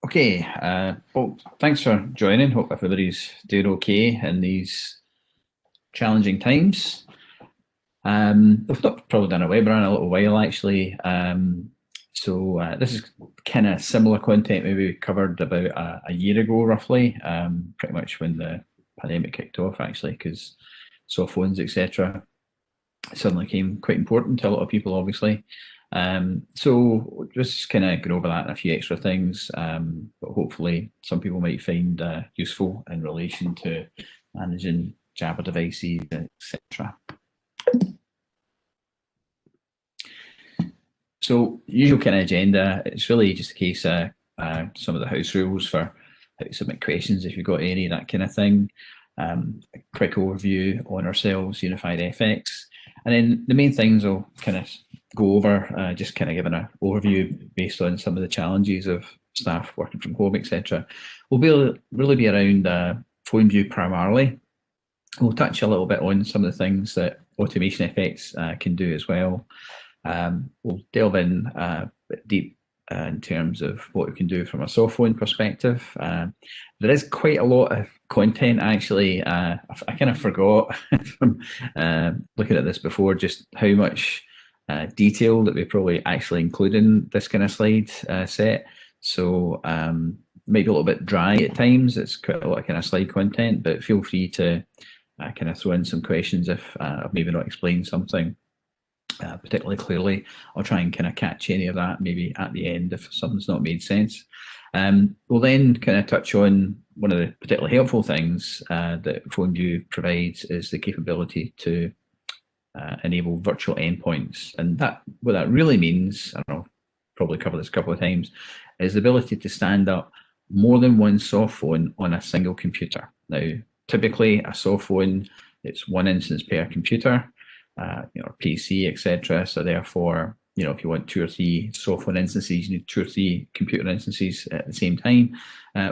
Okay, well, thanks for joining. Hope everybody's doing okay in these challenging times. We've not probably done a webinar in a little while actually. So this is kind of similar content maybe we covered about a year ago roughly, pretty much when the pandemic kicked off actually, because soft phones, etc., suddenly became quite important to a lot of people, obviously. So just kind of going over that and a few extra things, but hopefully some people might find useful in relation to managing Jabber devices, etc. So usual kind of agenda, it's really just a case of some of the house rules for how to submit questions if you've got any, that kind of thing. A quick overview on ourselves, UnifiedFX. And then the main things I'll kind of go over, just kind of giving an overview based on some of the challenges of staff working from home, etc. Will really be around PhoneView primarily. We'll touch a little bit on some of the things that AutomationFX can do as well. We'll delve in a bit deep in terms of what we can do from a soft phone perspective. There is quite a lot of content actually. I kind of forgot from looking at this before just how much detail that we probably actually include in this kind of slide set. So might be a little bit dry at times. It's quite a lot of kind of slide content, but feel free to kind of throw in some questions if I've maybe not explained something particularly clearly. I'll try and kind of catch any of that maybe at the end if something's not made sense. We'll then kind of touch on one of the particularly helpful things that PhoneView provides is the capability to enable virtual endpoints. And that what that really means, I don't know, probably covered this a couple of times, is the ability to stand up more than one soft phone on a single computer. Now, typically a soft phone, it's one instance per computer. PC, etc. So therefore, if you want 2 or 3 soft phone instances, you need 2 or 3 computer instances at the same time.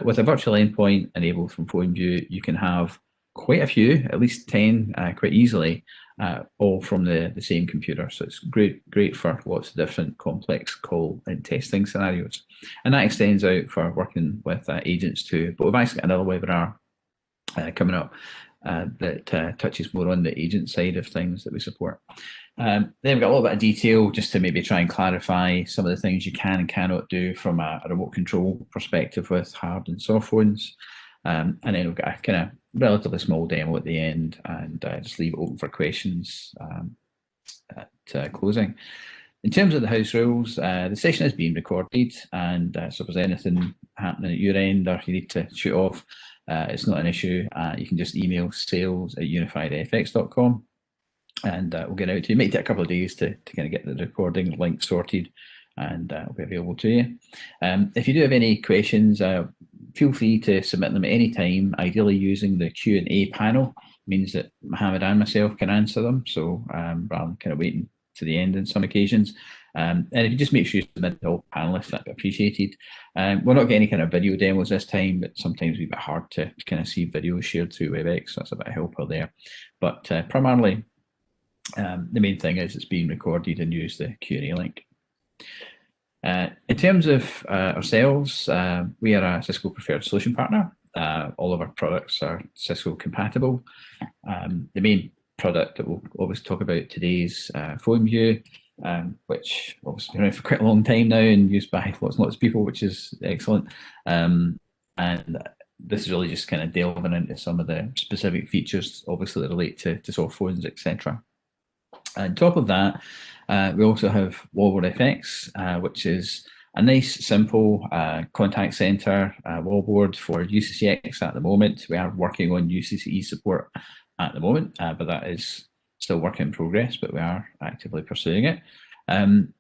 With a virtual endpoint enabled from PhoneView, you can have quite a few, at least 10, quite easily, all from the same computer. So it's great for lots of different complex call and testing scenarios. And that extends out for working with agents too. But we've actually got another webinar coming up that touches more on the agent side of things that we support. Then we've got a little bit of detail just to maybe try and clarify some of the things you can and cannot do from a remote control perspective with hard and soft phones. And then we've got a kind of relatively small demo at the end and just leave it open for questions at closing. In terms of the house rules, the session is being recorded, and so if there's anything happening at your end or you need to shoot off, it's not an issue. You can just email sales@unifiedfx.com and we'll get out to you. It might take a couple of days to kind of get the recording link sorted, and it'll be available to you. If you do have any questions, feel free to submit them at any time, ideally using the Q&A panel. It means that Mohammed and myself can answer them, so rather than kind of waiting to the end on some occasions. And if you just make sure you submit to all panelists, that'd be appreciated. We're not getting any kind of video demos this time, but sometimes it's a bit hard to kind of see videos shared through Webex, so that's a bit of help out there. But primarily, the main thing is it's being recorded and use the Q&A link. In terms of ourselves, we are a Cisco preferred solution partner. All of our products are Cisco compatible. The main product that we'll obviously talk about today is PhoneView, which obviously been around for quite a long time now and used by lots and lots of people, which is excellent. And this is really just kind of delving into some of the specific features, obviously, that relate to soft phones, etc. On top of that, we also have WallboardFX, which is a nice, simple contact center wallboard for UCCX at the moment. We are working on UCCE support at the moment, but that is still work in progress, but we are actively pursuing it.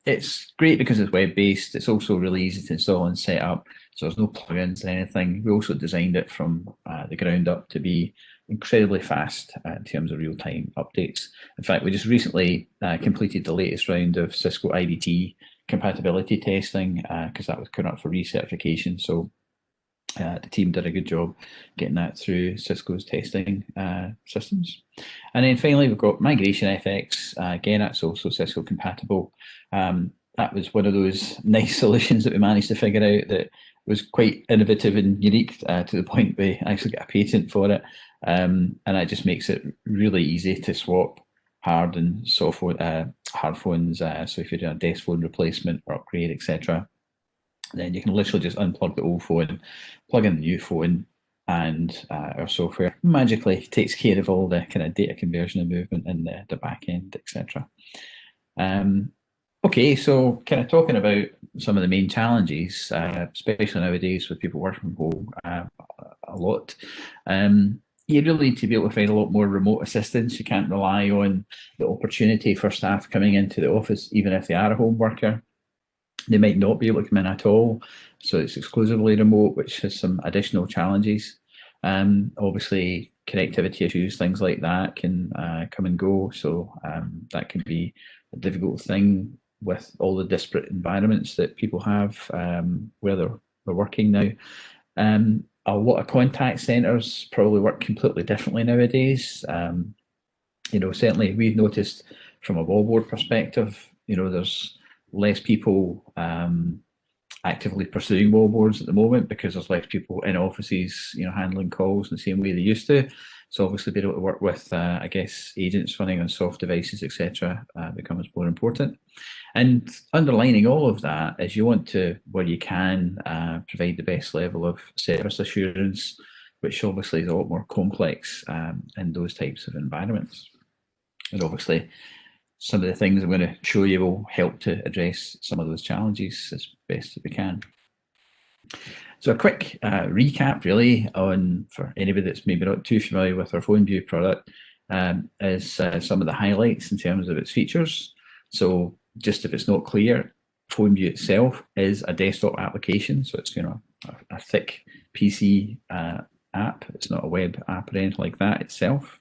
It's great because it's web-based. It's also really easy to install and set up, so there's no plugins or anything. We also designed it from the ground up to be incredibly fast in terms of real-time updates. In fact, we just recently completed the latest round of Cisco IDT compatibility testing because that was coming up for recertification. So the team did a good job getting that through Cisco's testing systems. And then finally, we've got MigrationFX. Again, that's also Cisco compatible. that was one of those nice solutions that we managed to figure out that was quite innovative and unique to the point we actually got a patent for it. And that just makes it really easy to swap hard and hard phones. So if you're doing a desk phone replacement or upgrade, etc., then you can literally just unplug the old phone, plug in the new phone, and our software magically takes care of all the kind of data conversion and movement in the back end, etc. Okay, so kind of talking about some of the main challenges, especially nowadays with people working from home a lot. You really need to be able to find a lot more remote assistance. You can't rely on the opportunity for staff coming into the office, even if they are a home worker. They might not be able to come in at all, so it's exclusively remote, which has some additional challenges. Obviously, connectivity issues, things like that can come and go, so that can be a difficult thing with all the disparate environments that people have where they're working now. A lot of contact centres probably work completely differently nowadays. Certainly we've noticed from a wallboard perspective, there's less people actively pursuing wallboards at the moment because there's less people in offices, handling calls in the same way they used to. So obviously being able to work with, I guess, agents running on soft devices, etc., becomes more important. And underlining all of that is you want to, where you can, provide the best level of service assurance, which obviously is a lot more complex in those types of environments. And obviously, some of the things I'm going to show you will help to address some of those challenges as best as we can. So a quick recap really on, for anybody that's maybe not too familiar with our PhoneView product, is some of the highlights in terms of its features. So just if it's not clear, PhoneView itself is a desktop application. So it's a thick PC app. It's not a web app or anything like that itself.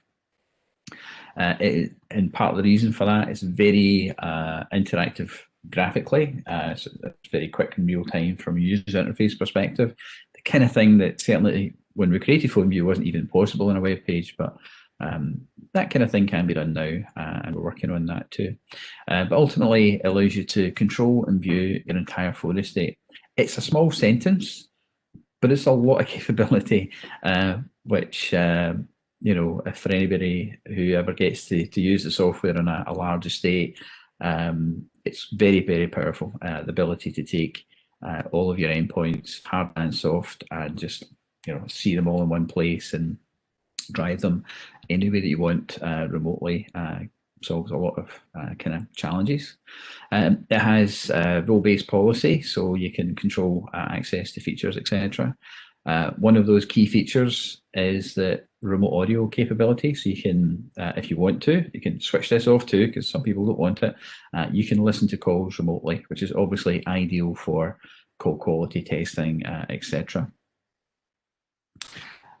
And part of the reason for that is very interactive graphically, so it's very quick and real time from a user interface perspective. The kind of thing that certainly when we created PhoneView wasn't even possible on a web page, but that kind of thing can be done now, and we're working on that too. But ultimately, it allows you to control and view your entire phone estate. It's a small sentence, but it's a lot of capability, which if for anybody who ever gets to use the software on a large estate, it's very, very powerful. The ability to take all of your endpoints, hard and soft, and just see them all in one place and drive them any way that you want remotely. Solves a lot of kind of challenges. It has role-based policy, so you can control access to features, etc. One of those key features is the remote audio capability. So you can, if you want to, you can switch this off too, because some people don't want it. You can listen to calls remotely, which is obviously ideal for call quality testing, etc.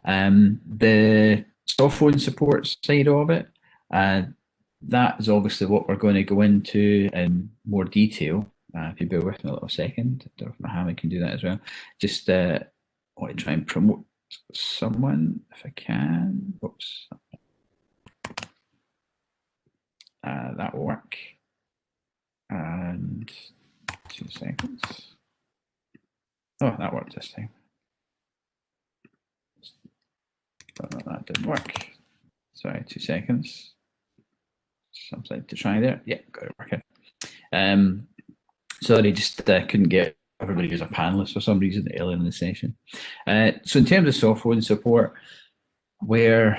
The soft phone support side of it, that is obviously what we're going to go into in more detail. If you bear with me a little second, I don't know if Mohammed can do that as well. Just I want to try and promote someone if I can. Oops. That will work. And 2 seconds. Oh, that worked this time. That didn't work. Sorry, 2 seconds. Something to try there. Yeah, got it working. Sorry, just couldn't get everybody as a panelist for some reason earlier in the session. So in terms of software and support, where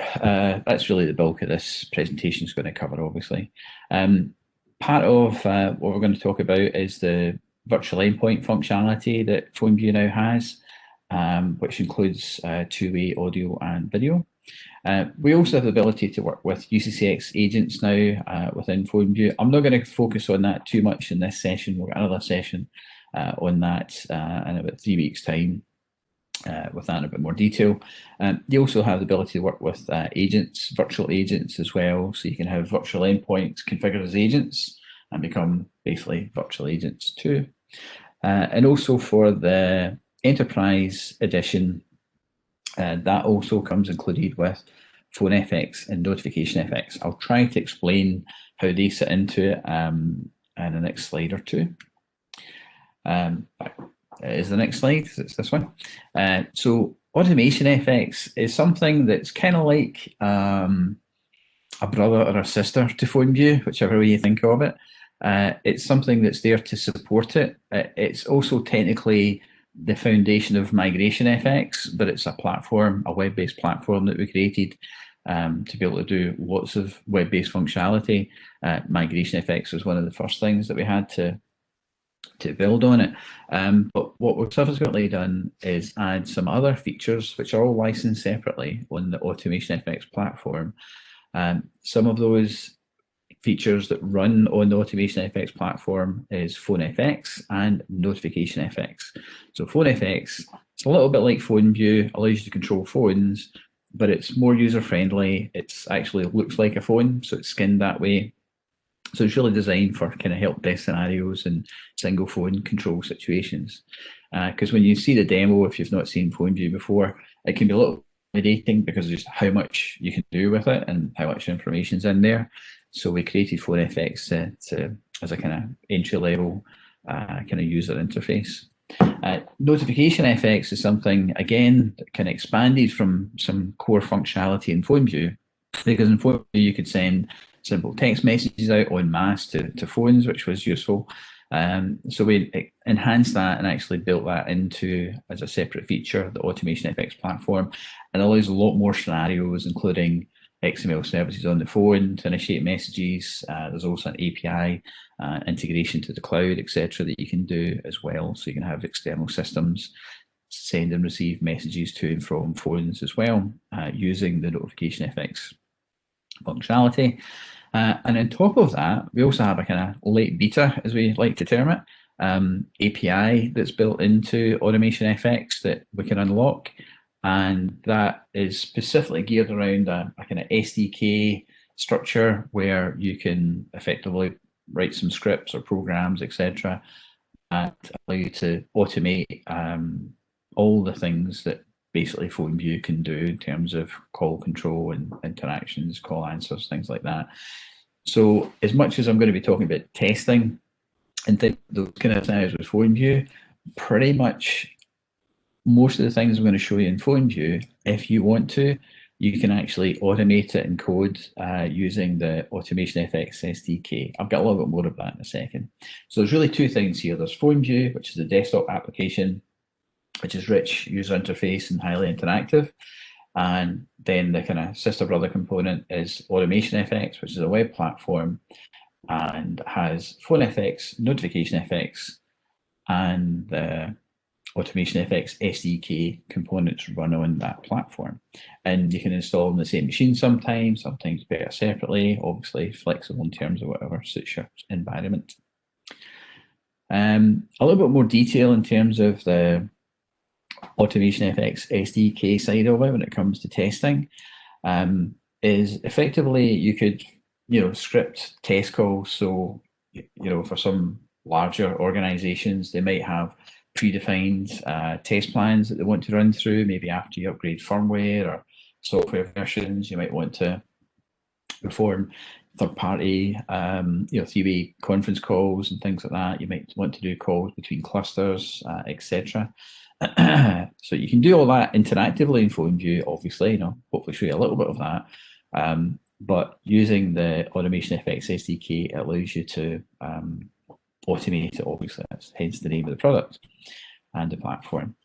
that's really the bulk of this presentation is going to cover, obviously. Part of what we're going to talk about is the virtual endpoint functionality that PhoneView now has, which includes two-way audio and video. We also have the ability to work with UCCX agents now within PhoneView. I'm not going to focus on that too much in this session. We've got another session on that in about 3 weeks' time with that in a bit more detail. You also have the ability to work with agents, virtual agents as well. So you can have virtual endpoints configured as agents and become basically virtual agents too. And also for the Enterprise Edition, that also comes included with PhoneFX and NotificationFX. I'll try to explain how they sit into it in the next slide or two. Is the next slide. It's this one. So AutomationFX is something that's kind of like a brother or a sister to PhoneView, whichever way you think of it. It's something that's there to support it. It's also technically the foundation of MigrationFX, but it's a platform, a web-based platform that we created to be able to do lots of web-based functionality. MigrationFX was one of the first things that we had to build on it. But what we've subsequently done is add some other features which are all licensed separately on the AutomationFX platform. Some of those features that run on the AutomationFX platform is PhoneFX and NotificationFX. So PhoneFX, it's a little bit like PhoneView, allows you to control phones, but it's more user-friendly. It's actually looks like a phone, so it's skinned that way. So it's really designed for kind of help desk scenarios and single phone control situations. Because when you see the demo, if you've not seen PhoneView before, it can be a little intimidating because of just how much you can do with it and how much information's in there. So we created PhoneFX as a kind of entry level kind of user interface. NotificationFX is something, again, that kind of expanded from some core functionality in PhoneView, because in PhoneView you could send simple text messages out en masse to phones, which was useful. So we enhanced that and actually built that into as a separate feature, the AutomationFX platform, and allows a lot more scenarios, including XML services on the phone to initiate messages. There's also an API integration to the cloud, etc., that you can do as well. So you can have external systems send and receive messages to and from phones as well, using the NotificationFX functionality. And on top of that, we also have a kind of late beta, as we like to term it, API that's built into AutomationFX that we can unlock. And that is specifically geared around a kind of SDK structure where you can effectively write some scripts or programs, etc., that allow you to automate all the things that basically PhoneView can do in terms of call control and interactions, call answers, things like that. So as much as I'm going to be talking about testing and those kind of scenarios with PhoneView, pretty much most of the things I'm going to show you in PhoneView, if you want to, you can actually automate it in code using the AutomationFX SDK. I've got a little bit more of that in a second. So there's really two things here. There's PhoneView, which is a desktop application, which is rich user interface and highly interactive. And then the kind of sister brother component is AutomationFX, which is a web platform and has PhoneFX, NotificationFX, and the AutomationFX SDK components run on that platform. And you can install on the same machine sometimes better separately, obviously flexible in terms of whatever suits your environment. A little bit more detail in terms of the AutomationFX SDK side of it when it comes to testing is effectively you could script test calls. So for some larger organizations, they might have predefined test plans that they want to run through. Maybe after you upgrade firmware or software versions, you might want to perform third-party three-way conference calls and things like that. You might want to do calls between clusters, etc. So you can do all that interactively in PhoneView, obviously, hopefully show you a little bit of that. But using the AutomationFX SDK, it allows you to automate it, obviously. That's hence the name of the product and the platform.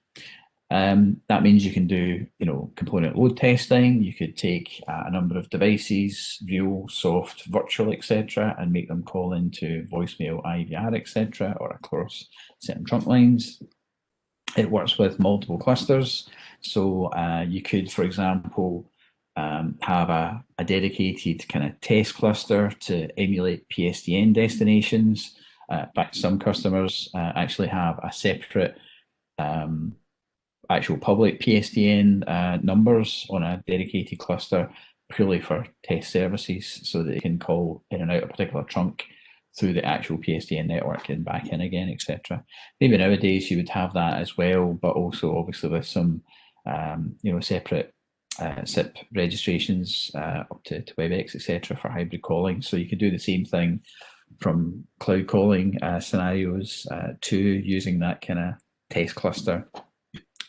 That means you can do, component load testing. You could take a number of devices, real, soft, virtual, etc., and make them call into voicemail, IVR, etc., or across certain trunk lines. It works with multiple clusters. So you could, for example, have a dedicated kind of test cluster to emulate PSTN destinations. In fact, some customers actually have a separate actual public PSTN numbers on a dedicated cluster purely for test services so that they can call in and out a particular trunk through the actual PSTN network and back in again, etc. Maybe nowadays you would have that as well, but also obviously with some separate SIP registrations up to Webex, etc. for hybrid calling. So you can do the same thing from cloud calling scenarios to using that kind of test cluster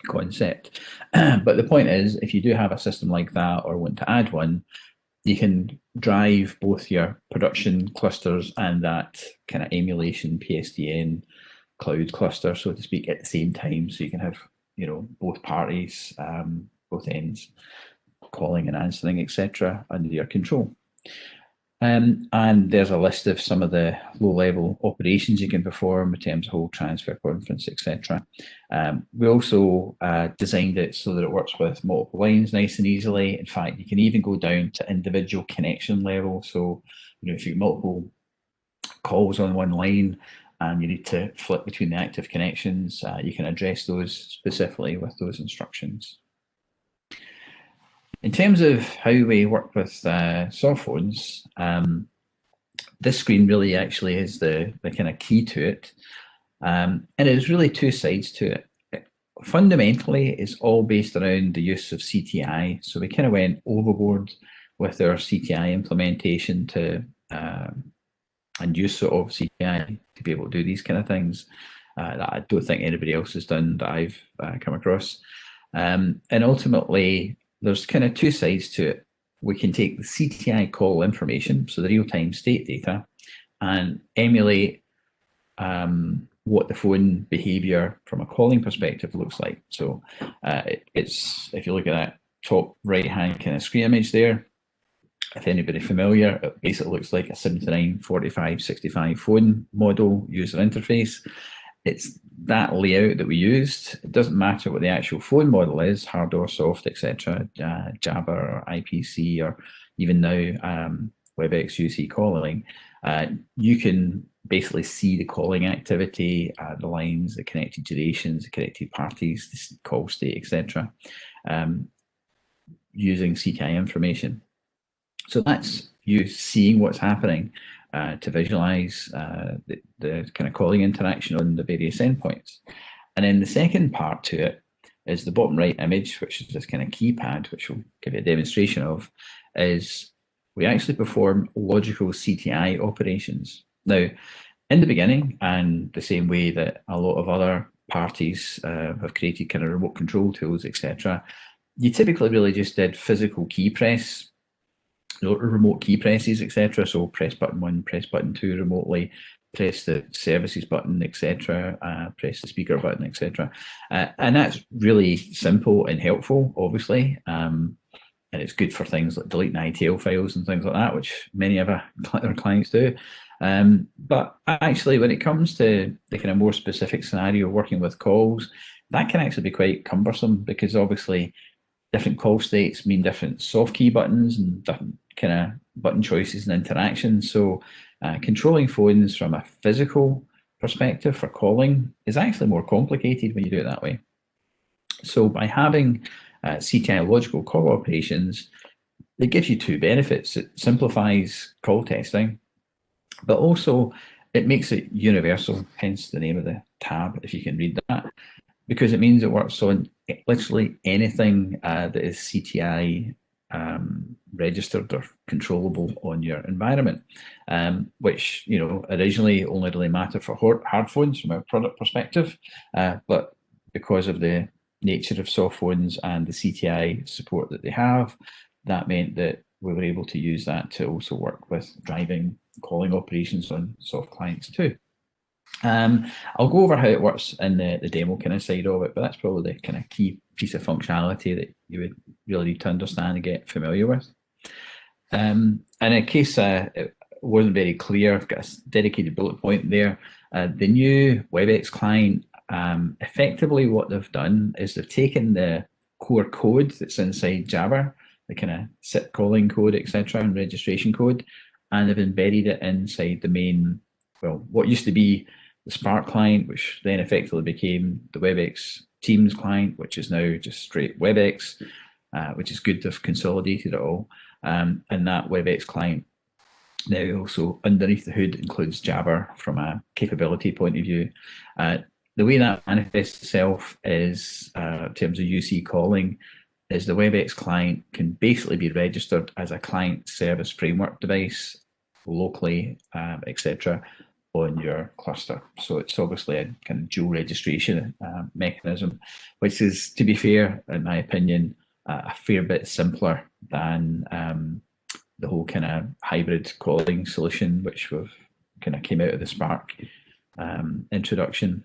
concept. But the point is, if you do have a system like that or want to add one, you can drive both your production clusters and that kind of emulation PSTN cloud cluster, so to speak, at the same time. So you can have, both parties, both ends, calling and answering, etc., under your control. And there's a list of some of the low-level operations you can perform in terms of hold, transfer, conference, etc. We also designed it so that it works with multiple lines nice and easily. In fact, you can even go down to individual connection level. So, if you have multiple calls on one line and you need to flip between the active connections, you can address those specifically with those instructions. In terms of how we work with soft phones, this screen really actually is the kind of key to it. And there's really two sides to it. Fundamentally, it's all based around the use of CTI. So we kind of went overboard with our CTI implementation and use of CTI to be able to do these kind of things that I don't think anybody else has done that I've come across. And ultimately, there's kind of two sides to it. We can take the CTI call information, so the real-time state data, and emulate what the phone behavior from a calling perspective looks like. So it's, if you look at that top right-hand kind of screen image there, if anybody familiar, it basically looks like a 794565 phone model user interface. It's that layout that we used. It doesn't matter what the actual phone model is, hard or soft, etc., Java or IPC, or even now Webex UC calling. You can basically see the calling activity, the lines, the connected durations, the connected parties, the call state, etc., using CTI information. So that's you seeing what's happening to visualize the kind of calling interaction on the various endpoints. And then the second part to it is the bottom right image, which is this kind of keypad, which we'll give you a demonstration of, is we actually perform logical CTI operations. Now, in the beginning, and the same way that a lot of other parties have created kind of remote control tools, etc., you typically really just did physical key press, remote key presses, etc. So press button 1, press button 2 remotely, press the services button, etc., press the speaker button, etc. And that's really simple and helpful, obviously. And it's good for things like deleting ITL files and things like that, which many of our clients do. But actually, when it comes to the kind of more specific scenario working with calls, that can actually be quite cumbersome, because obviously different call states mean different soft key buttons and different kind of button choices and interactions. So controlling phones from a physical perspective for calling is actually more complicated when you do it that way. So by having CTI logical call operations, it gives you two benefits. It simplifies call testing, but also it makes it universal, hence the name of the tab, if you can read that, because it means it works on literally anything that is CTI registered or controllable on your environment, which originally only really mattered for hard phones from a product perspective, but because of the nature of soft phones and the CTI support that they have, that meant that we were able to use that to also work with driving calling operations on soft clients too. I'll go over how it works in the demo kind of side of it, but that's probably the kind of key piece of functionality that you would really need to understand and get familiar with. And in case it wasn't very clear, I've got a dedicated bullet point there. The new Webex client, effectively what they've done is they've taken the core code that's inside Java, the kind of SIP calling code, etc., and registration code, and they've embedded it inside the main, well, what used to be the Spark client, which then effectively became the Webex Teams client, which is now just straight Webex, which is good to have consolidated it all. And that Webex client now also underneath the hood includes Java from a capability point of view. The way that manifests itself is, in terms of UC calling, is the Webex client can basically be registered as a client service framework device locally, etc., on your cluster. So it's obviously a kind of dual registration mechanism, which is, to be fair, in my opinion, a fair bit simpler than the whole kind of hybrid calling solution, which we've kind of came out of the Spark introduction,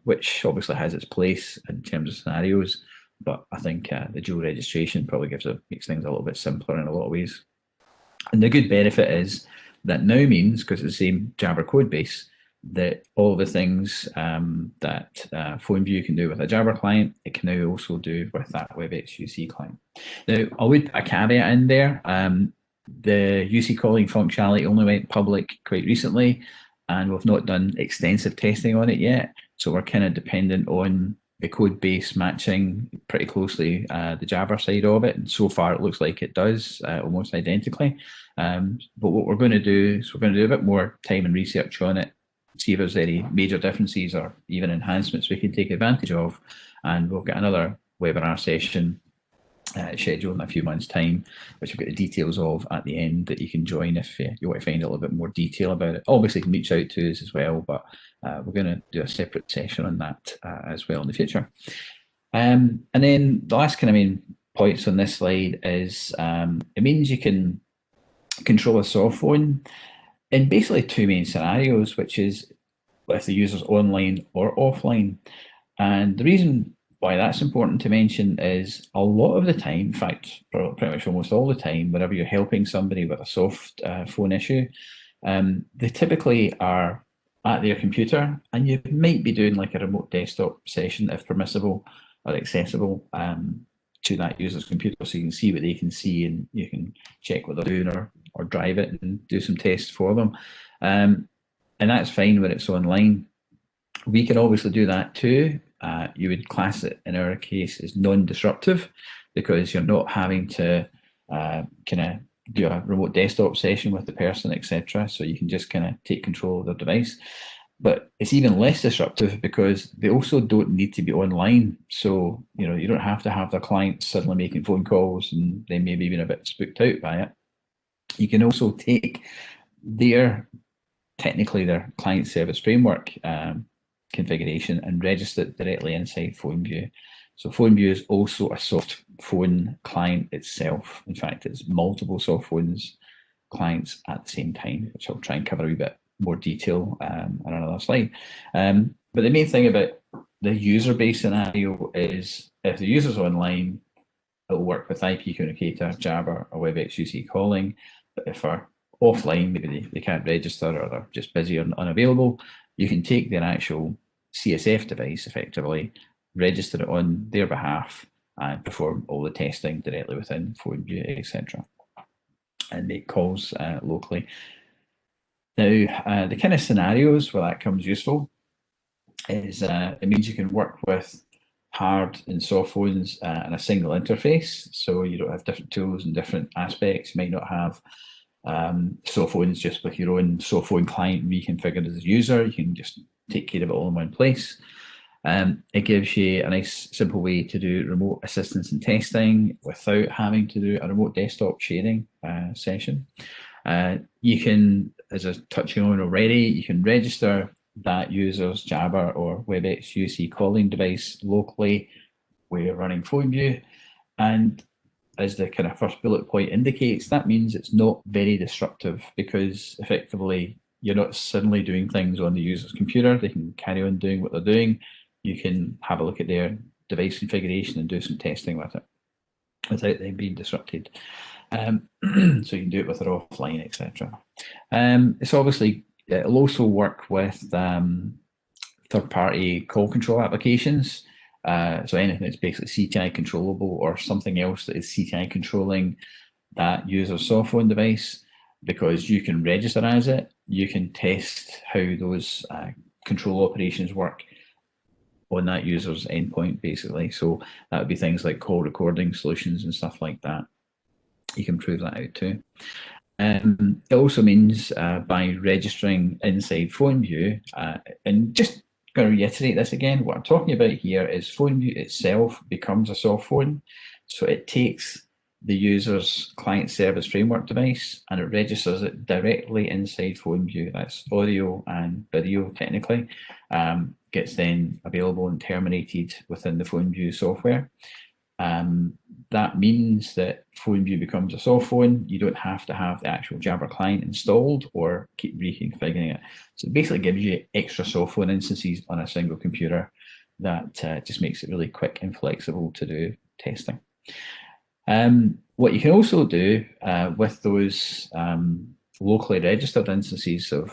which obviously has its place in terms of scenarios. But I think the dual registration probably makes things a little bit simpler in a lot of ways. And the good benefit is that now means, because it's the same Java code base, that all the things that PhoneView can do with a Java client, it can now also do with that Webex UC client. Now, I would put a caveat in there. The UC calling functionality only went public quite recently, and we've not done extensive testing on it yet. So we're kind of dependent on the code base matching pretty closely the Java side of it. And so far, it looks like it does almost identically. But what we're going to do is we're going to do a bit more time and research on it, see if there's any major differences or even enhancements we can take advantage of. And we'll get another webinar session scheduled in a few months' time, which I've got the details of at the end that you can join if you want to find a little bit more detail about it. Obviously, you can reach out to us as well, but we're going to do a separate session on that as well in the future. And then the last kind of main points on this slide is it means you can control a soft phone in basically two main scenarios, which is if the user's online or offline. And the reason why that's important to mention is a lot of the time, in fact, pretty much almost all the time, whenever you're helping somebody with a soft phone issue, they typically are at their computer, and you might be doing like a remote desktop session if permissible or accessible to that user's computer, so you can see what they can see and you can check what they're doing or drive it and do some tests for them. And that's fine when it's online. We can obviously do that too. You would class it in our case as non-disruptive because you're not having to kind of do a remote desktop session with the person, etc. So you can just kind of take control of their device. But it's even less disruptive because they also don't need to be online. So, you don't have to have their clients suddenly making phone calls and they maybe been a bit spooked out by it. You can also take technically their client service framework configuration and register it directly inside PhoneView. So PhoneView is also a soft phone client itself. In fact, it's multiple soft phones clients at the same time, which I'll try and cover a wee bit more detail on another slide. But the main thing about the user base scenario is if the user's online, it'll work with IP Communicator, Java, or Webex UC calling. But if they're offline, maybe they can't register or they're just busy or unavailable, you can take their actual CSF device effectively, register it on their behalf, and perform all the testing directly within PhoneView, etc., and make calls locally. Now, the kind of scenarios where that comes useful is it means you can work with hard and soft phones in a single interface, so you don't have different tools and different aspects. You might not have soft phones just with your own soft phone client reconfigured as a user. You can just take care of it all in one place. It gives you a nice simple way to do remote assistance and testing without having to do a remote desktop sharing session. You can, as I was touching on already, you can register that user's Java or Webex UC calling device locally where you're running PhoneView. And as the kind of first bullet point indicates, that means it's not very disruptive because effectively you're not suddenly doing things on the user's computer. They can carry on doing what they're doing. You can have a look at their device configuration and do some testing with it without them being disrupted. So you can do it with their offline, etc. It's obviously, it'll also work with third-party call control applications. So anything that's basically CTI controllable or something else that is CTI controlling that user's soft phone device, because you can register as it, you can test how those control operations work on that user's endpoint, basically. So that would be things like call recording solutions and stuff like that. You can prove that out too. It also means by registering inside PhoneView, and just going to reiterate this again, what I'm talking about here is PhoneView itself becomes a soft phone. So it takes the user's client service framework device, and it registers it directly inside PhoneView. That's audio and video technically. Gets then available and terminated within the PhoneView software. That means that PhoneView becomes a soft phone. You don't have to have the actual Jabber client installed or keep reconfiguring it. So it basically gives you extra soft phone instances on a single computer. That just makes it really quick and flexible to do testing. What you can also do with those locally registered instances of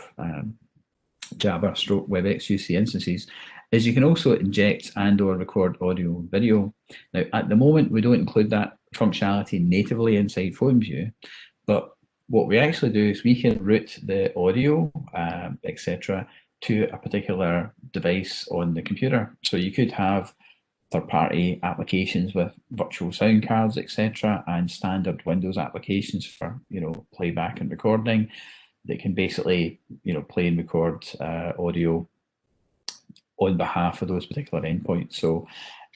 Jabber stroke Webex UC instances is you can also inject and or record audio and video. Now, at the moment, we don't include that functionality natively inside PhoneView, but what we actually do is we can route the audio, etc., to a particular device on the computer. So you could have third-party applications with virtual sound cards, etc., and standard Windows applications for playback and recording that can basically play and record audio on behalf of those particular endpoints. So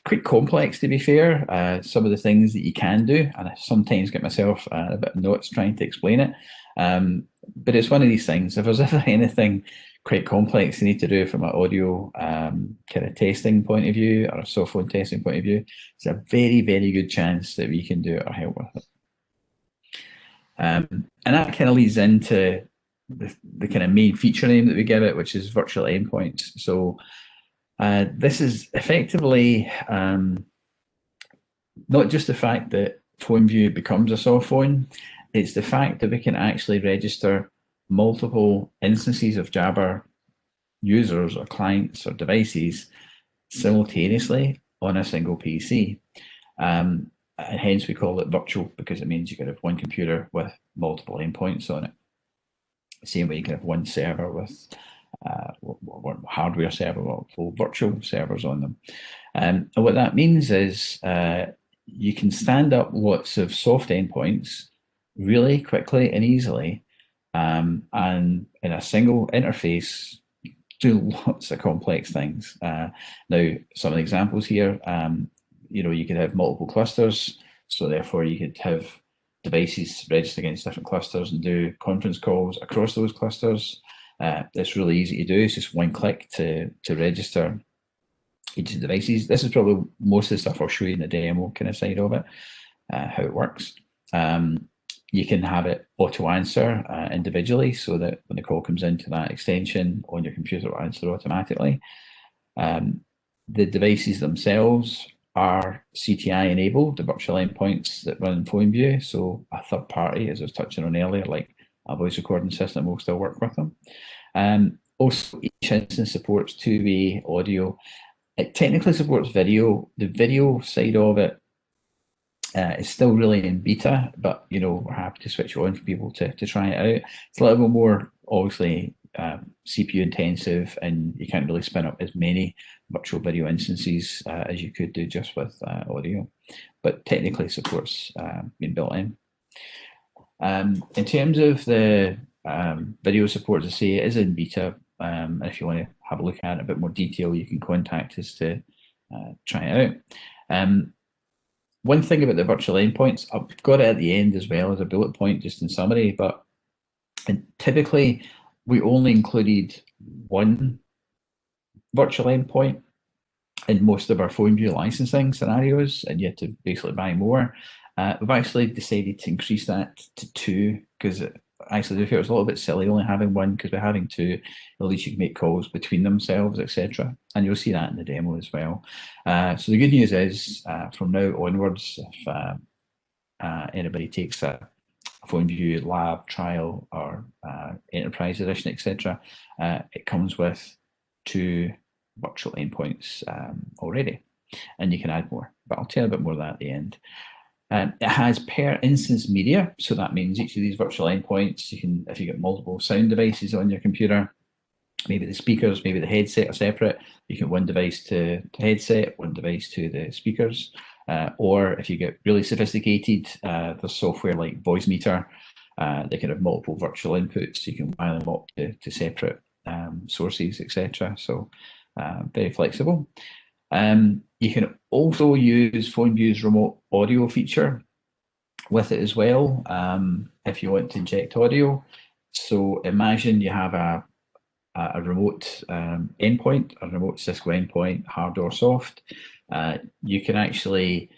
quite complex, to be fair. Some of the things that you can do, and I sometimes get myself a bit of notes trying to explain it. But it's one of these things. If there's ever anything quite complex you need to do from an audio kind of testing point of view or a soft phone testing point of view, it's a very, very good chance that we can do it or help with it. And that kind of leads into the kind of main feature name that we give it, which is virtual endpoints. So this is effectively not just the fact that PhoneView becomes a soft phone, it's the fact that we can actually register multiple instances of Jabber users or clients or devices simultaneously on a single PC. And hence we call it virtual, because it means you can have one computer with multiple endpoints on it. Same way you can have one server with one hardware server, multiple virtual servers on them. And what that means is you can stand up lots of soft endpoints really quickly and easily, and in a single interface do lots of complex things. Now, some of the examples here, you could have multiple clusters, so therefore you could have devices registered against different clusters and do conference calls across those clusters. It's really easy to do. It's just one click to register each of the devices. This is probably most of the stuff I'll show you in the demo kind of side of it, how it works. You can have it auto answer individually, so that when the call comes into that extension on your computer, it will answer automatically. The devices themselves are CTI enabled, the virtual endpoints that run in PhoneView. So a third party, as I was touching on earlier, like a voice recording system, will still work with them. Also, each instance supports two-way audio. It technically supports video. The video side of it is still really in beta, but we're happy to switch it on for people to try it out. It's a little bit more obviously CPU intensive, and you can't really spin up as many virtual video instances as you could do just with audio, but technically supports being built in. In terms of the video support, as I say, it is in beta, and if you want to have a look at it in a bit more detail, you can contact us to try it out. One thing about the virtual endpoints, I've got it at the end as well as a bullet point, just in summary, but typically we only included one virtual endpoint in most of our PhoneView licensing scenarios, and you had to basically buy more. We've actually decided to increase that to two, because actually it was a little bit silly only having one, because we're having two, at least you can make calls between themselves, etc. And you'll see that in the demo as well. So the good news is from now onwards, if anybody takes a PhoneView Lab trial or Enterprise Edition, etc., it comes with two virtual endpoints already, and you can add more, but I'll tell you a bit more of that at the end. It has per instance media, so that means each of these virtual endpoints, you can, if you get multiple sound devices on your computer, maybe the speakers, maybe the headset are separate, you can one device to the headset, one device to the speakers, or if you get really sophisticated, there's software like Voicemeeter, they can have multiple virtual inputs, so you can wire them up to separate sources, etc. So very flexible. You can also use PhoneView's remote audio feature. with it as well if you want to inject audio. So imagine you have a remote endpoint, a remote Cisco endpoint, hard or soft. You can actually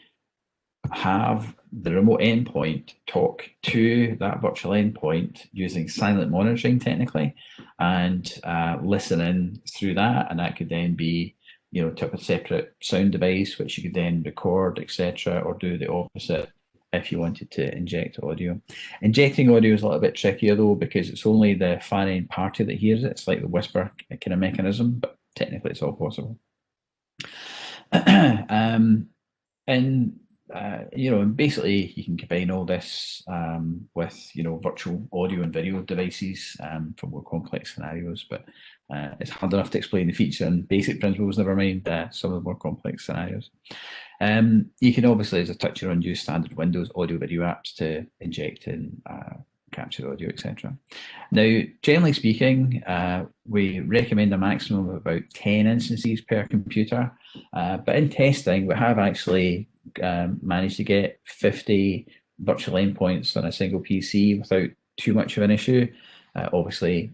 have the remote endpoint talk to that virtual endpoint using silent monitoring technically, and listen in through that, and that could then be, you know, to a separate sound device which you could then record, etc., or do the opposite if you wanted to inject audio. Injecting audio is a little bit trickier though, because it's only the far end party that hears it. It's like the whisper kind of mechanism, but technically it's all possible. And you know, and basically you can combine all this with, you know, virtual audio and video devices for more complex scenarios. But it's hard enough to explain the feature and basic principles, never mind some of the more complex scenarios. You can obviously, as a toucher on, use standard Windows audio video apps to inject and capture audio, etc. Now, generally speaking, we recommend a maximum of about 10 instances per computer, but in testing, we have actually managed to get 50 virtual endpoints on a single PC without too much of an issue. Obviously,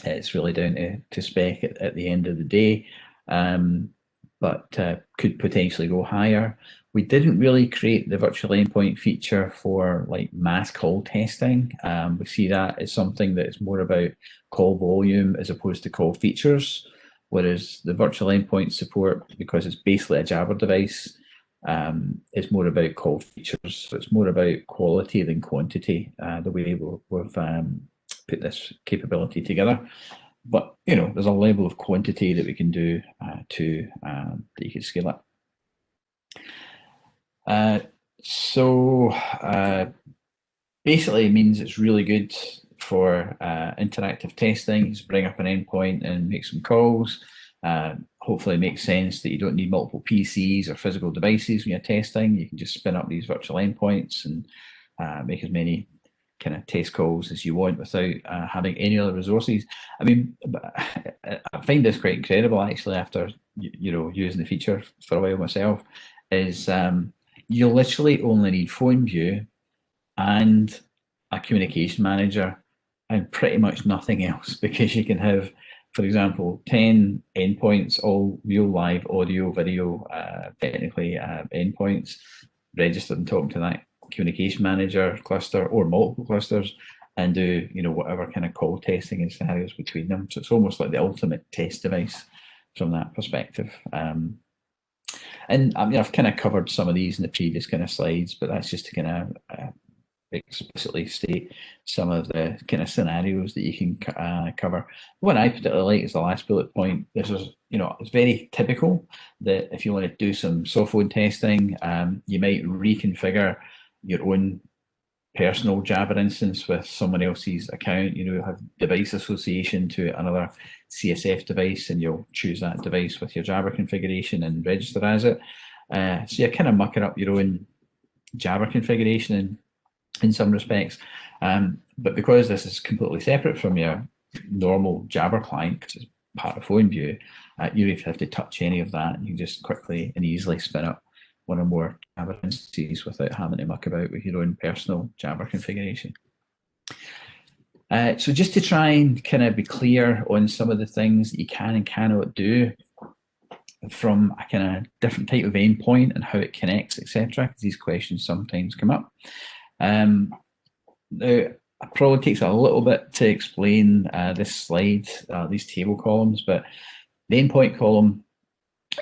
it's really down to spec at the end of the day, but could potentially go higher. We didn't really create the virtual endpoint feature for like mass call testing. We see that as something that is more about call volume as opposed to call features, whereas the virtual endpoint support, because it's basically a Jabber device, is more about call features. So it's more about quality than quantity, the way we've put this capability together. But, you know, there's a level of quantity that we can do that you can scale up. So basically it means it's really good for interactive testing. Just bring up an endpoint and make some calls. Hopefully it makes sense that you don't need multiple PCs or physical devices when you're testing. You can just spin up these virtual endpoints and make as many kind of test calls as you want without having any other resources. I mean, I find this quite incredible actually after, you know, using the feature for a while myself, is you literally only need PhoneView and a communication manager and pretty much nothing else, because you can have, for example, 10 endpoints, all real live audio, video, technically endpoints registered and talking to that communication manager cluster or multiple clusters, and do, you know, whatever kind of call testing and scenarios between them. So it's almost like the ultimate test device from that perspective. And I mean, I've kind of covered some of these in the previous kind of slides, but that's just to kind of explicitly state some of the kind of scenarios that you can cover. One I particularly like is the last bullet point. This is, you know, it's very typical that if you want to do some softphone testing, you might reconfigure your own personal Jabber instance with someone else's account. You know, you'll have device association to another CSF device, and you'll choose that device with your Jabber configuration and register as it. So you're kind of mucking up your own Jabber configuration in some respects. But because this is completely separate from your normal Jabber client, because it's part of PhoneView, you don't have to touch any of that. You can just quickly and easily spin up one or more Jabber instances without having to muck about with your own personal Jabber configuration. So just to try and kind of be clear on some of the things that you can and cannot do from a kind of different type of endpoint and how it connects, etc., because these questions sometimes come up. Now, it probably takes a little bit to explain this slide, these table columns, but the endpoint column,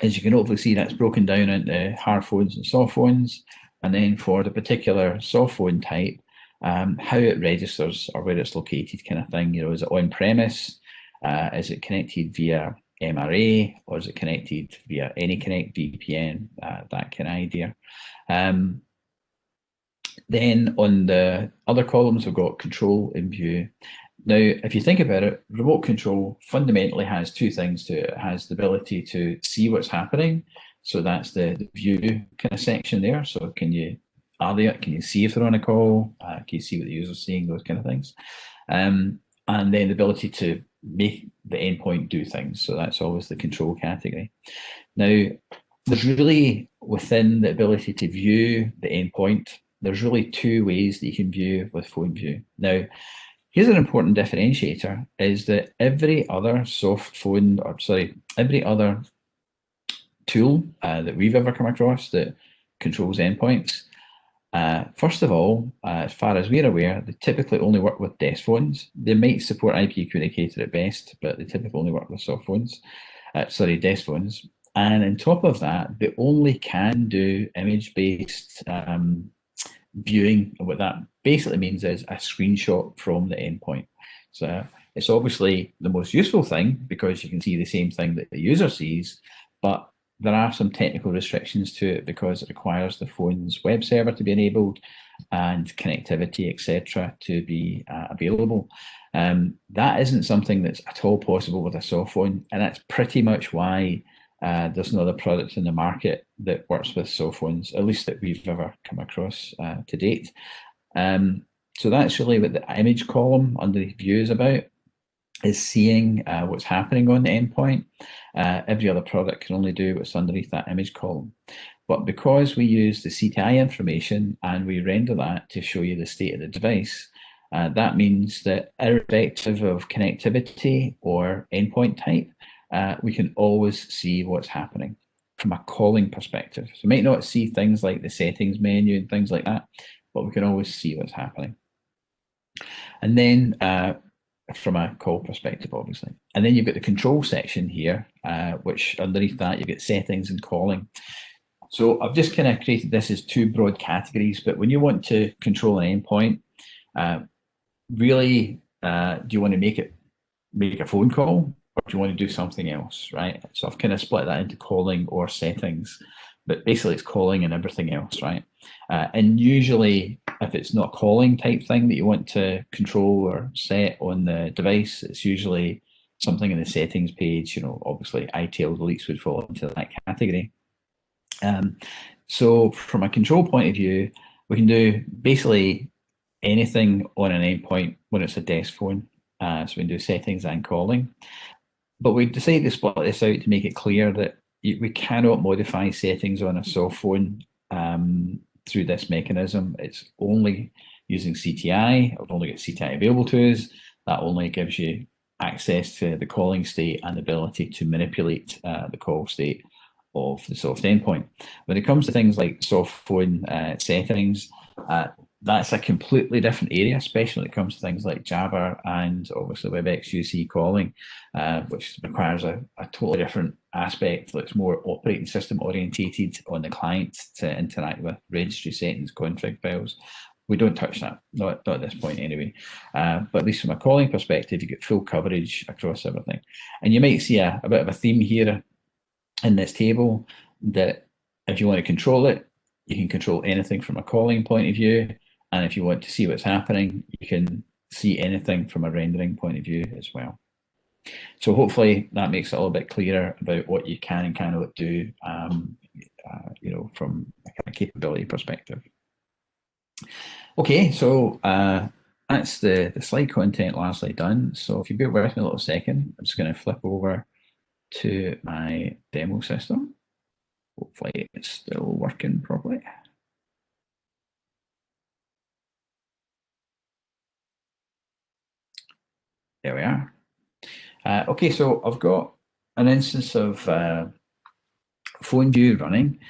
as you can hopefully see, that's broken down into hard phones and soft phones, and then for the particular soft phone type, how it registers or where it's located, kind of thing. You know, is it on premise? Is it connected via MRA, or is it connected via AnyConnect VPN? That kind of idea. Then on the other columns, we've got control and view. Now, if you think about it, remote control fundamentally has two things to it. It has the ability to see what's happening. So that's the view kind of section there. So can you see if they're on a call? Can you see what the user's seeing? Those kind of things. And then the ability to make the endpoint do things. So that's always the control category. Now, there's really, within the ability to view the endpoint, there's really two ways that you can view with PhoneView. Now, here's an important differentiator, is that every other every other tool that we've ever come across that controls endpoints, first of all, as far as we're aware, they typically only work with desk phones. They might support IP Communicator at best, but they typically only work with desk phones. And on top of that, they only can do image-based viewing. And what that basically means is a screenshot from the endpoint. So it's obviously the most useful thing because you can see the same thing that the user sees, but there are some technical restrictions to it because it requires the phone's web server to be enabled and connectivity, etc., to be available. That isn't something that's at all possible with a soft phone, and that's pretty much why there's no other product in the market that works with soft phones, at least that we've ever come across to date. So that's really what the image column under the view is about, is seeing what's happening on the endpoint. Every other product can only do what's underneath that image column. But because we use the CTI information and we render that to show you the state of the device, that means that irrespective of connectivity or endpoint type, we can always see what's happening from a calling perspective. So we might not see things like the settings menu and things like that, but we can always see what's happening. And then from a call perspective, obviously. And then you've got the control section here, which underneath that, you get settings and calling. So I've just kind of created this as two broad categories, but when you want to control an endpoint, really, do you want to make a phone call, or do you want to do something else, right? So I've kind of split that into calling or settings, but basically it's calling and everything else, right? And usually, if it's not a calling type thing that you want to control or set on the device, it's usually something in the settings page. You know, obviously ITIL deletes would fall into that category. So from a control point of view, we can do basically anything on an endpoint when it's a desk phone. So we can do settings and calling. But we decided to split this out to make it clear that we cannot modify settings on a soft phone through this mechanism. It's only using CTI. We've only got CTI available to us. That only gives you access to the calling state and the ability to manipulate the call state of the soft endpoint. When it comes to things like soft phone settings, that's a completely different area, especially when it comes to things like Java and obviously Webex UC calling, which requires a totally different aspect that's more operating system orientated on the client to interact with registry settings, config files. We don't touch that, not at this point anyway. But at least from a calling perspective, you get full coverage across everything. And you might see a bit of a theme here in this table that if you want to control it, you can control anything from a calling point of view. And if you want to see what's happening, you can see anything from a rendering point of view as well. So hopefully that makes it a little bit clearer about what you can and cannot do, you know, from a kind of capability perspective. Okay, so that's the slide content largely done. So if you bear with me a little second, I'm just going to flip over to my demo system. Hopefully it's still working properly. There we are. Okay, so I've got an instance of PhoneView running.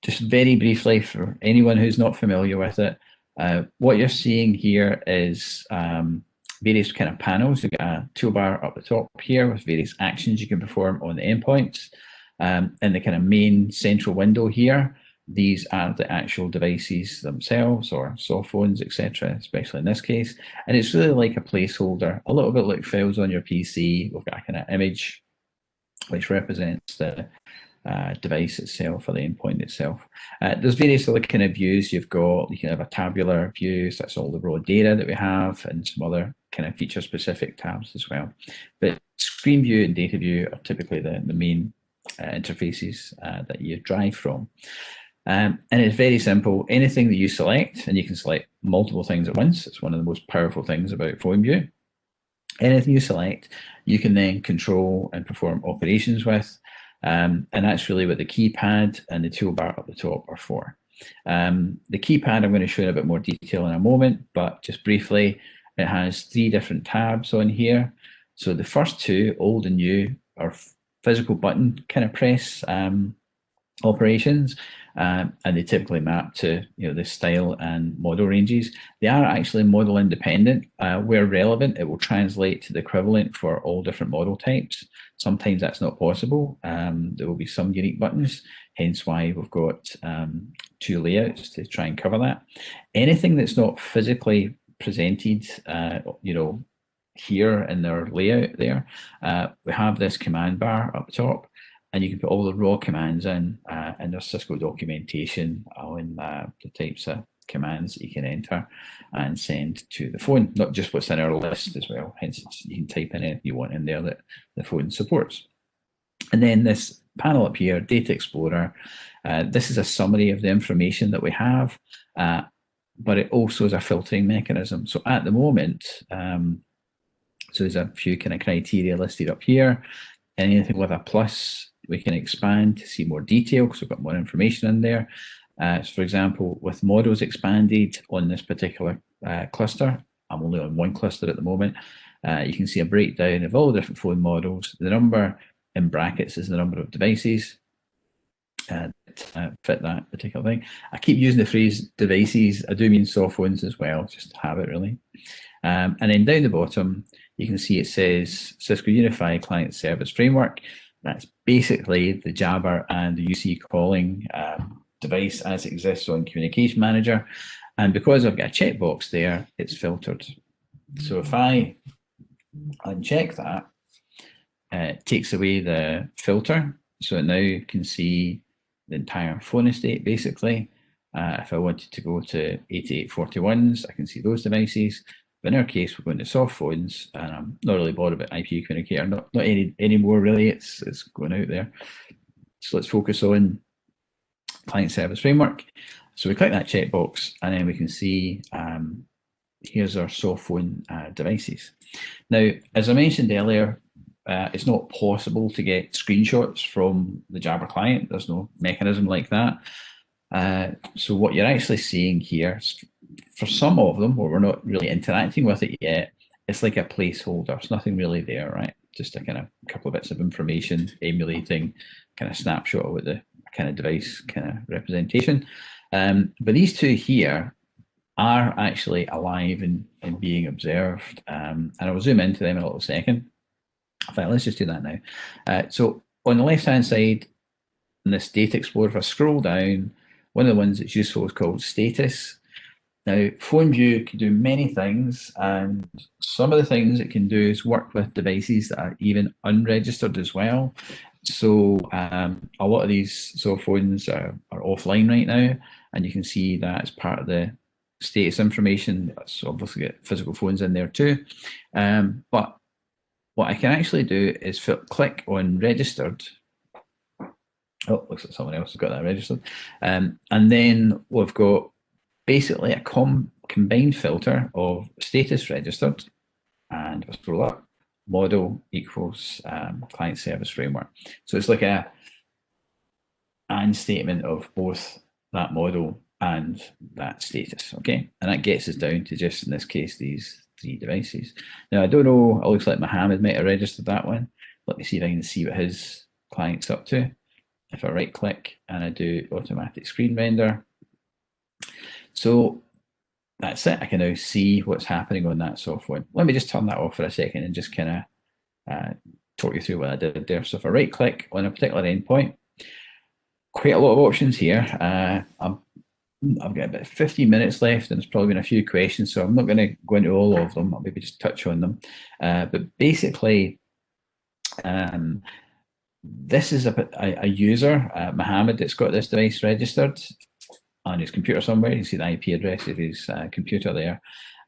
Just very briefly, for anyone who's not familiar with it, what you're seeing here is various kind of panels. You've got a toolbar up the top here with various actions you can perform on the endpoints. In the kind of main central window here, these are the actual devices themselves, or soft phones, etc., especially in this case. And it's really like a placeholder, a little bit like files on your PC. We've got a kind of image which represents the device itself, or the endpoint itself. There's various other kind of views you've got. You can have a tabular view, so that's all the raw data that we have, and some other kind of feature-specific tabs as well. But screen view and data view are typically the main interfaces that you drive from. And it's very simple. Anything that you select, and you can select multiple things at once. It's one of the most powerful things about PhoneView. Anything you select, you can then control and perform operations with. And that's really what the keypad and the toolbar up the top are for. The keypad I'm going to show in a bit more detail in a moment, but just briefly, it has 3 different tabs on here. So the first 2, old and new, are physical button kind of press operations, and they typically map to the style and model ranges. They are actually model independent. Where relevant, it will translate to the equivalent for all different model types. Sometimes that's not possible. There will be some unique buttons, hence why we've got 2 layouts to try and cover that. Anything that's not physically presented, here in their layout there, we have this command bar up top, and you can put all the raw commands in, and there's Cisco documentation on the types of commands that you can enter and send to the phone, not just what's in our list as well. Hence, you can type in anything you want in there that the phone supports. And then this panel up here, Data Explorer, this is a summary of the information that we have, but it also is a filtering mechanism. So at the moment, so there's a few kind of criteria listed up here. Anything with a plus, we can expand to see more detail because we've got more information in there. So for example, with models expanded on this particular cluster, I'm only on one cluster at the moment, you can see a breakdown of all the different phone models. The number in brackets is the number of devices that fit that particular thing. I keep using the phrase devices. I do mean soft phones as well, just to have it really. And then down the bottom, you can see it says Cisco Unified Client Service Framework. That's basically the Jabber and the UC calling device as it exists on Communication Manager. And because I've got a checkbox there, it's filtered. So if I uncheck that, it takes away the filter. So it now can see the entire phone estate basically. If I wanted to go to 8841s, I can see those devices. But in our case, we're going to soft phones, and I'm not really bothered about IP Communicator, not anymore really, it's going out there. So let's focus on Client Service Framework. So we click that checkbox, and then we can see here's our soft phone devices. Now, as I mentioned earlier, it's not possible to get screenshots from the Jabber client. There's no mechanism like that. So what you're actually seeing here, for some of them where we're not really interacting with it yet, it's like a placeholder. There's nothing really there, right? Just a kind of couple of bits of information emulating kind of snapshot with the kind of device kind of representation. But these 2 here are actually alive and being observed. And I will zoom into them in a little second. In fact, let's just do that now. So on the left-hand side, in this Data Explorer, if I scroll down, one of the ones that's useful is called Status. Now, PhoneView can do many things, and some of the things it can do is work with devices that are even unregistered as well. So a lot of these soft phones are offline right now, and you can see that as part of the status information. That's obviously got physical phones in there too. But what I can actually do is click on registered. Oh, looks like someone else has got that registered. And then we've got basically a combined filter of status registered, and if I scroll up, model equals client service framework. So it's like a and statement of both that model and that status, okay? And that gets us down to just, in this case, these 3 devices. Now, I don't know, it looks like Mohammed might have registered that one. Let me see if I can see what his client's up to. If I right click and I do automatic screen render. So that's it. I can now see what's happening on that software. Let me just turn that off for a second and just kind of talk you through what I did there. So if I right click on a particular endpoint, quite a lot of options here. I've got about 15 minutes left, and there's probably been a few questions, so I'm not going to go into all of them. I'll maybe just touch on them. But basically, this is a user, Mohammed, that's got this device registered on his computer somewhere. You can see the IP address of his computer there.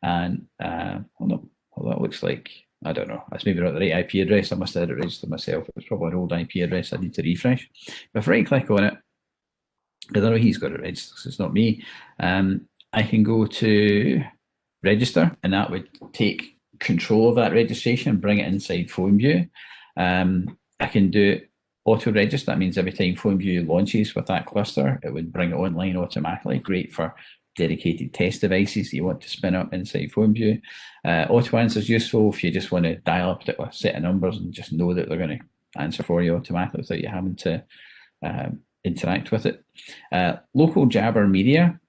And hold on, well, that looks like, I don't know, that's maybe not the right IP address. I must have had it registered myself. It's probably an old IP address I need to refresh. But if I right click on it, because I know he's got it registered, so it's not me, I can go to register, and that would take control of that registration and bring it inside PhoneView. I can do it auto-register. That means every time PhoneView launches with that cluster, it would bring it online automatically. Great for dedicated test devices that you want to spin up inside PhoneView. Auto answer is useful if you just want to dial a particular set of numbers and just know that they're going to answer for you automatically without you having to interact with it. Local Jabber media.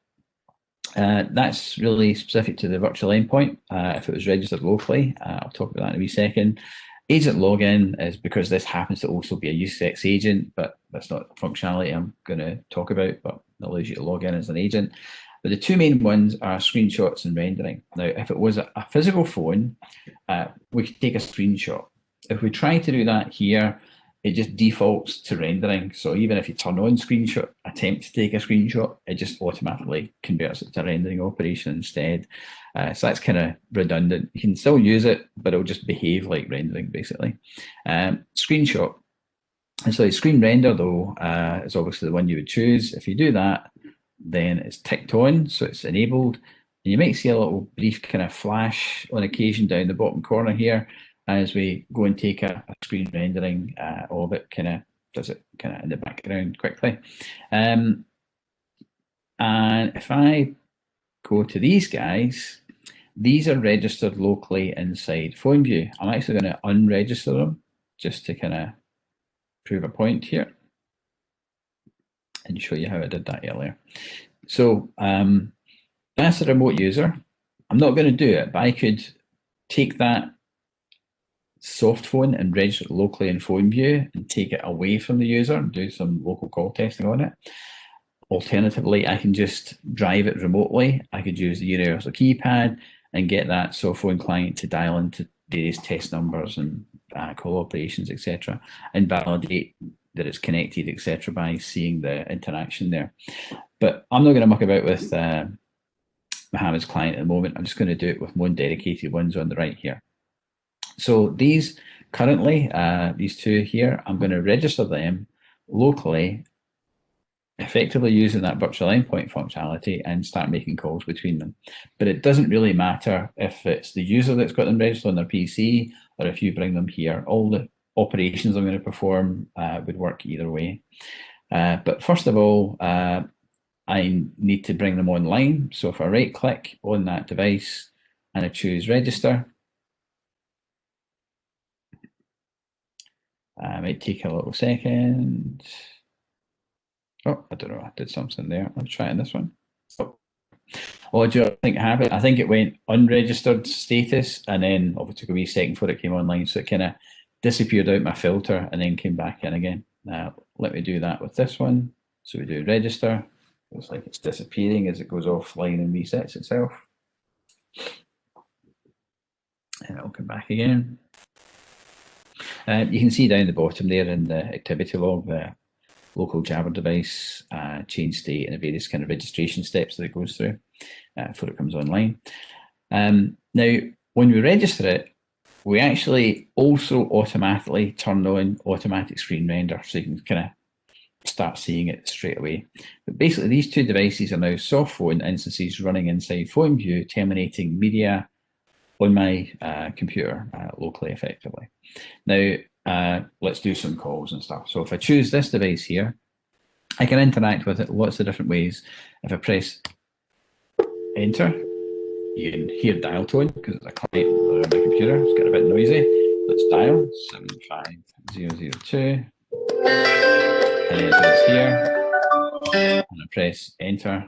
That's really specific to the virtual endpoint. If it was registered locally, I'll talk about that in a wee second. Agent login is because this happens to also be a UCX agent, but that's not the functionality I'm going to talk about, but it allows you to log in as an agent. But the two main ones are screenshots and rendering. Now, if it was a physical phone, we could take a screenshot. If we try to do that here, it just defaults to rendering. So even if you turn on screenshot, attempt to take a screenshot, it just automatically converts it to a rendering operation instead. So that's kind of redundant. You can still use it, but it'll just behave like rendering basically. Screenshot. And so screen render though is obviously the one you would choose. If you do that, then it's ticked on, so it's enabled. And you might see a little brief kind of flash on occasion down the bottom corner here as we go and take a screen rendering of it, does it kind of in the background quickly. And if I go to these guys, these are registered locally inside PhoneView. I'm actually going to unregister them just to kind of prove a point here and show you how I did that earlier. So that's a remote user. I'm not going to do it, but I could take that soft phone and register it locally in PhoneView and take it away from the user and do some local call testing on it. Alternatively, I can just drive it remotely. I could use the universal keypad and get that soft phone client to dial into various test numbers and call operations, etc., and validate that it's connected, etc., by seeing the interaction there. But I'm not going to muck about with Mohammed's client at the moment. I'm just going to do it with one dedicated ones on the right here. So these currently, these two here, I'm going to register them locally, effectively using that virtual endpoint functionality and start making calls between them. But it doesn't really matter if it's the user that's got them registered on their PC or if you bring them here. All the operations I'm going to perform would work either way. But first of all, I need to bring them online. So if I right click on that device and I choose register, it might take a little second. Oh, I don't know, I did something there. Let's try this one. Oh, do you think it happened? I think it went unregistered status and then it took a wee second before it came online. So it kind of disappeared out my filter and then came back in again. Now, let me do that with this one. So we do register. Looks like it's disappearing as it goes offline and resets itself. And it'll come back again. You can see down the bottom there in the activity log, the local Jabber device, change state, and the various kind of registration steps that it goes through before it comes online. Now, when we register it, we actually also automatically turn on automatic screen render, so you can kind of start seeing it straight away. But basically, these two devices are now soft phone instances running inside PhoneView, terminating media on my computer locally, effectively. Now, let's do some calls and stuff. So if I choose this device here, I can interact with it lots of different ways. If I press enter, you can hear dial tone because it's a client on my computer. It's got a bit noisy. Let's dial 75002, and then it goes here, and I press enter,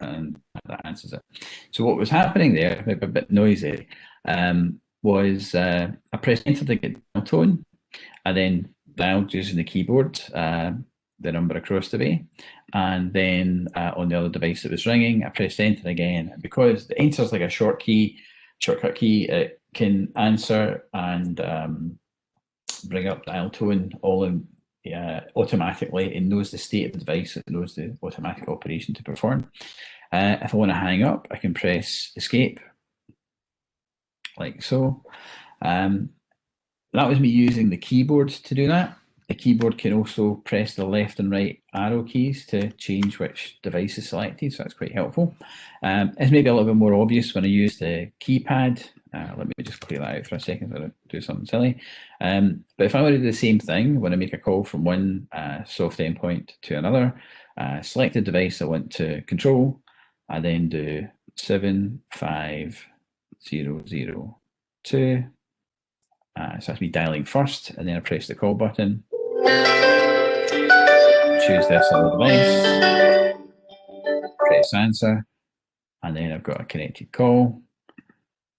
and that answers it. So what was happening there, maybe a bit noisy, was I pressed enter to get dial tone, and then dialed using the keyboard the number across the way, and then on the other device that was ringing, I pressed enter again. And because the enter is like a shortcut key, it can answer and bring up dial tone all in automatically. It knows the state of the device, it knows the automatic operation to perform. If I want to hang up, I can press escape, like so. That was me using the keyboard to do that. The keyboard can also press the left and right arrow keys to change which device is selected, so that's quite helpful. It's maybe a little bit more obvious when I use the keypad let me just clear that out for a second so I don't do something silly. But if I were to do the same thing, when I make a call from one soft endpoint to another, select the device I want to control, I then do 75002. So that's me dialing first, and then I press the call button, choose this other device, press answer, and then I've got a connected call.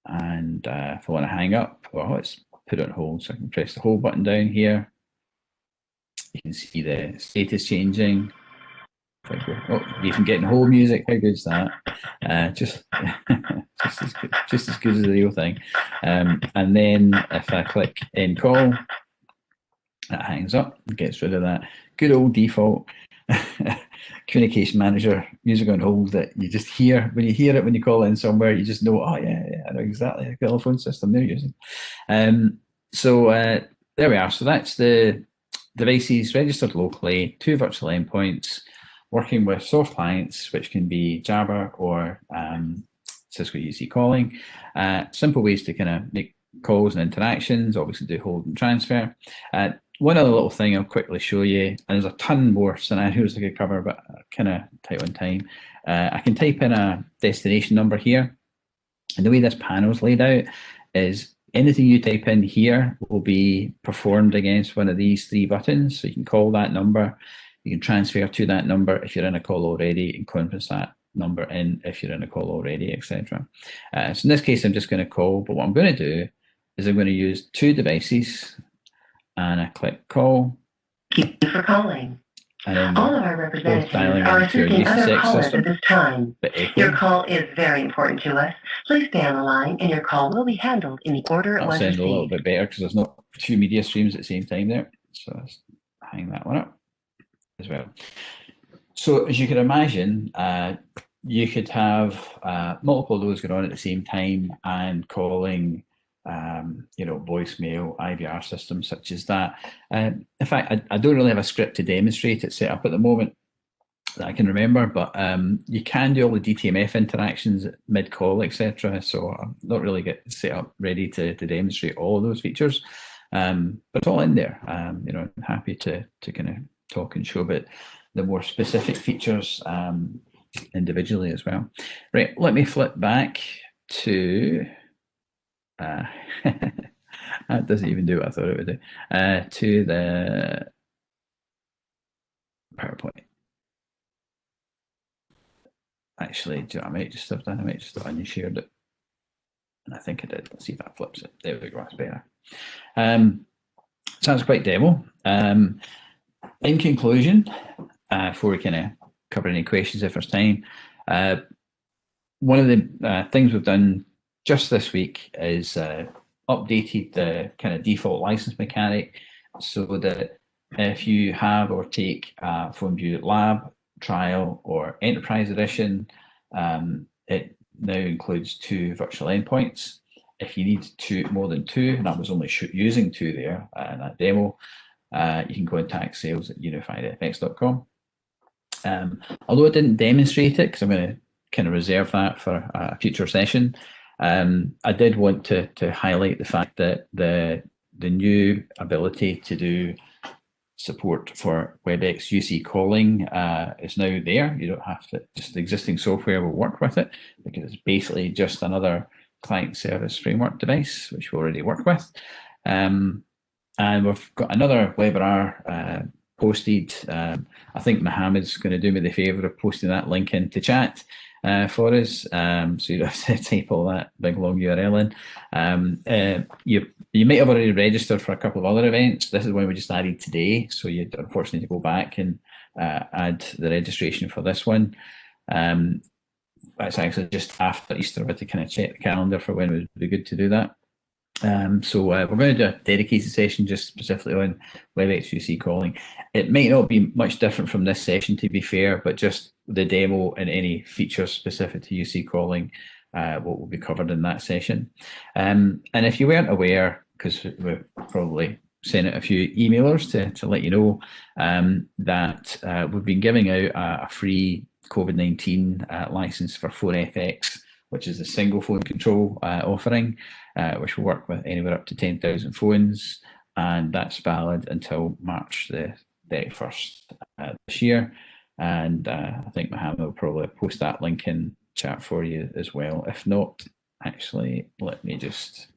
And if I want to hang up, well, let's put it on hold. So I can press the hold button down here. You can see the status changing. Oh, you can get hold music. How good is that? Just as good as the real thing. And then if I click end call, that hangs up and gets rid of that good old default communication manager music on hold that you just hear when you call in somewhere. You just know, oh yeah, I know exactly the telephone system they're using. So there we are. So that's the devices registered locally, 2 virtual endpoints, working with soft clients, which can be Java or Cisco UC calling. Simple ways to kind of make calls and interactions, obviously do hold and transfer. One other little thing I'll quickly show you, and there's a ton more scenarios I could cover, but kind of tight on time. I can type in a destination number here, and the way this panel is laid out is anything you type in here will be performed against one of these 3 buttons. So you can call that number, you can transfer to that number if you're in a call already, and conference that number in if you're in a call already, etc. So in this case, I'm just going to call, but what I'm going to do is I'm going to use 2 devices, and I click call. Thank you for calling. And all of our representatives are assisting other callers at this time. Your call is very important to us. Please stay on the line, and your call will be handled in the order it was received. That'll sound a little bit better because there's not 2 media streams at the same time there. So let's hang that one up as well. So as you can imagine, you could have multiple of those going on at the same time and calling voicemail, IVR systems such as that. In fact, I don't really have a script to demonstrate it set up at the moment that I can remember, but you can do all the DTMF interactions mid-call, etc. So I'm not really get set up ready to demonstrate all of those features, but it's all in there. I'm happy to kind of talk and show about the more specific features individually as well. Right, let me flip back to that doesn't even do what I thought it would do, to the PowerPoint. Actually, I might just have done, I might just have unshared it. And I think I did. Let's see if that flips it. There we go, that's better. So that's quite demo. In conclusion, before we kind of cover any questions if there's time, one of the things we've done just this week is updated the kind of default license mechanic so that if you have or take PhoneView Lab, Trial, or Enterprise Edition, it now includes 2 virtual endpoints. If you need more than 2, and that was only using 2 there in that demo, you can contact sales at UnifiedFX.com. Although I didn't demonstrate it, because I'm going to kind of reserve that for a future session, I did want to highlight the fact that the new ability to do support for Webex UC calling is now there. You don't have to, just the existing software will work with it because it's basically just another client service framework device, which we already work with. And we've got another webinar posted. I think Mohammed's going to do me the favour of posting that link into chat for us, so you don't have to type all that big long URL in. You might have already registered for a couple of other events. This is one we just added today, so you unfortunately need to go back and add the registration for this one. That's actually just after Easter. I had to kind of check the calendar for when it would be good to do that. So we're going to do a dedicated session just specifically on Webex UC calling. It might not be much different from this session, to be fair, but just the demo and any features specific to UC calling what will be covered in that session. And if you weren't aware, because we've probably sent out a few emailers to let you know that we've been giving out a free COVID-19 license for PhoneFX which is the single phone control offering, which will work with anywhere up to 10,000 phones, and that's valid until March the 31st this year. And I think Mohammed will probably post that link in chat for you as well. If not, actually, let me just